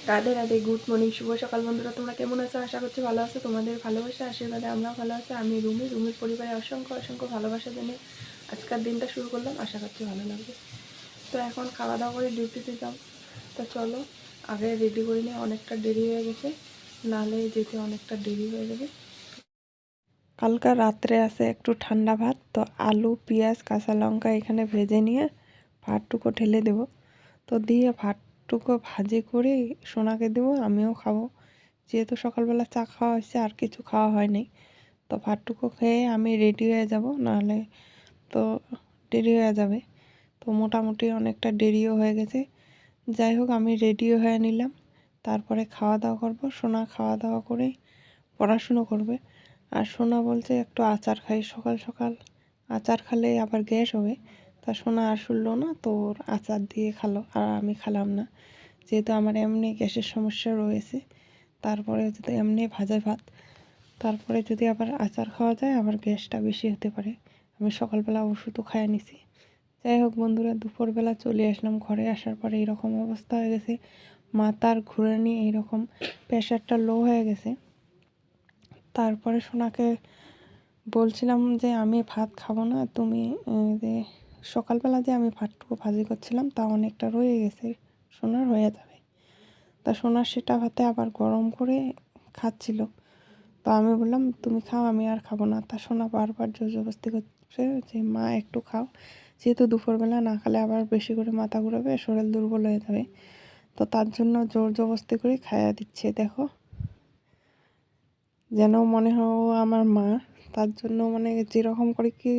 Radhe Radhe, good morning, শুভ সকাল বন্ধুরা। তোমরা কেমন আছো? আশা করছি ভালো আছো। তোমাদের ভালোবাসা আশীর্বাদে আমরাও ভালো আছি। আমি রুমির পরিবারে অসংখ্য অসংখ্য ভালোবাসা জানিয়ে আজকের দিনটা শুরু করলাম। আশা করছি ভালো লাগবে। তো এখন খাওয়া দাওয়া করে ডিউটিতে যাব। তো চলো আগে রেডি করে নিয়ে, অনেকটা দেরি হয়ে গেছে, নাহলে যেতে অনেকটা দেরি হয়ে যাবে। কালকা রাত্রে আছে একটু ঠান্ডা ভাত, তো আলু পেঁয়াজ কাঁচা লঙ্কা এখানে ভেজে নিয়ে ভাতটুকু ঢেলে দেব। তো দিয়ে ভাতটুকু ভাজি করে সোনাকে দেবো, আমিও খাবো। যেহেতু সকালবেলা চা খাওয়া হয়েছে, আর কিছু খাওয়া হয়নি, তো ভাতটুকু খেয়ে আমি রেডি হয়ে যাব, নাহলে তো দেরি হয়ে যাবে। তো মোটামুটি অনেকটা দেরিও হয়ে গেছে। যাই হোক, আমি রেডিও হয়ে নিলাম, তারপরে খাওয়া দাওয়া করবো। সোনা খাওয়া দাওয়া করে পড়াশুনো করবে। আর সোনা বলছে একটু আচার খাই, সকাল সকাল আচার খেলে আবার গ্যাস হবে। তা সোনা আর শুনলো না, তো ওর আচার দিয়ে খালো, আর আমি খেলাম না, যেহেতু আমার এমনি গ্যাসের সমস্যা রয়েছে। তারপরে যদি এমনি ভাজা ভাত, তারপরে যদি আবার আচার খাওয়া যায়, আবার গ্যাসটা বেশি হতে পারে। আমি সকালবেলা ওষুধও খাইয়ে নিছি। যাই হোক বন্ধুরা, দুপুরবেলা চলে আসলাম। ঘরে আসার পরে এরকম অবস্থা হয়ে গেছে, মাথার ঘুরানি, এইরকম প্রেশারটা লো হয়ে গেছে। তারপরে সোনাকে বলছিলাম যে আমি ভাত খাবো না, তুমি যে সকালবেলা যে আমি ভাতটুকু ভাজি করছিলাম তা অনেকটা রয়ে গেছে, সোনার হয়ে যাবে। তা সোনার সেটা ভাতে আবার গরম করে খাচ্ছিল। তো আমি বললাম তুমি খাও, আমি আর খাবো না। তা সোনা বারবার জোর জবরদস্তি করছে যে মা একটু খাও, যেহেতু দুপুরবেলা না খেলে আবার বেশি করে মাথা ঘুরাবে, শরীর দুর্বল হয়ে যাবে। তো তার জন্য জোর জবরদস্তি করে খাইয়ে দিচ্ছে। দেখো, যেন মনে হয় ও আমার মা। তার জন্য মানে যেরকম করে কি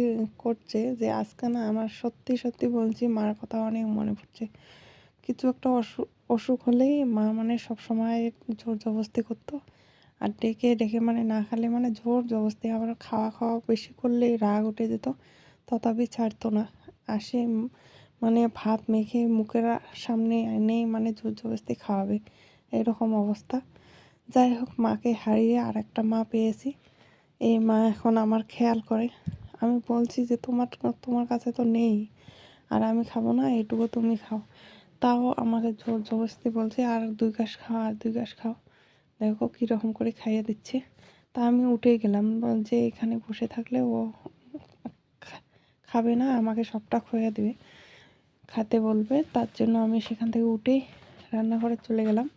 করছে, যে আজকে না আমার সত্যি সত্যি বলছি, মার কথা অনেক মনে পড়ছে। কিছু একটা অসুখ হলেই মা মানে সব সময় জোর জবরদস্তি করতো। আর ডেকে ডেকে মানে না খেলে মানে জোর জবরদস্তি, আবার খাওয়া খাওয়া বেশি করলে রাগ উঠে যেত, তথাপি ছাড়তো না। আসে মানে ভাত মেখে মুখের সামনে এনেই মানে জোর জবরদস্তি খাওয়াবে, এরকম অবস্থা। যাই হোক, মাকে হারিয়ে আর একটা মা পেয়েছি। এই মা এখন আমার খেয়াল করে। আমি বলছি যে তোমার কাছে তো নেই, আর আমি খাবো না, এইটুকু তুমি খাও। তাও আমাকে জোর জবরদস্তি বলছে আর 2 গ্লাস খাও, আর 2 গ্লাস খাও। দেখো কীরকম করে খাইয়ে দিচ্ছে। তা আমি উঠে গেলাম, যে এখানে বসে থাকলে ও খাবে না, আমাকে সবটা খুঁয়ে দেবে, খেতে বলবে। তার জন্য আমি সেখান থেকে উঠেই রান্নাঘরে চলে গেলাম।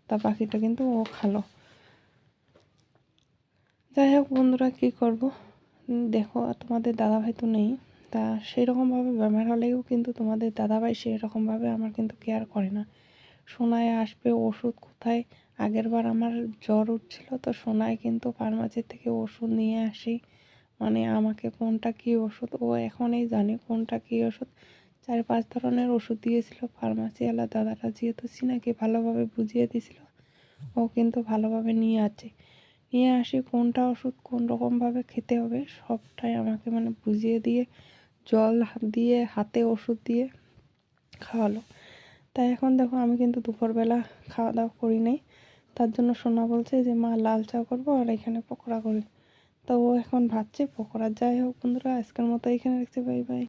তা বাকিটা কিন্তু ও খালো। যাই হোক বন্ধুরা, কী করব, দেখো তোমাদের দাদাভাই তো নেই। তা সেরকমভাবে বেমার হলেও কিন্তু তোমাদের দাদাভাই সেরকমভাবে আমার কিন্তু কেয়ার করে না। সোনায় আসবে ওষুধ কোথায়, আগের বার আমার জ্বর উঠছিল, তো সোনায় কিন্তু ফার্মাসি থেকে ওষুধ নিয়ে আসি, মানে আমাকে কোনটা কী ওষুধ ও এখনই জানে, কোনটা কী ওষুধ। 4-5 ধরনের ওষুধ দিয়েছিল ফার্মাসিওয়ালা দাদাটা, যেহেতু সিনাকে ভালোভাবে বুঝিয়ে দিয়েছিল, ও কিন্তু ভালোভাবে নিয়ে আসি কোনটা ওষুধ কোন রকমভাবে খেতে হবে, সবটাই আমাকে মানে বুঝিয়ে দিয়ে জল দিয়ে হাতে ওষুধ দিয়ে খাওয়ালো। তাই এখন দেখো, আমি কিন্তু দুপুরবেলা খাওয়া দাওয়া করি নাই। তার জন্য সোনা বলছে যে মা লাল চা করবো আর এখানে পকোড়া করি। তো ও এখন ভাবছে পকোড়া। যাই হোক বন্ধুরা, আজকের মতো এখানে রাখছি, বাই বাই।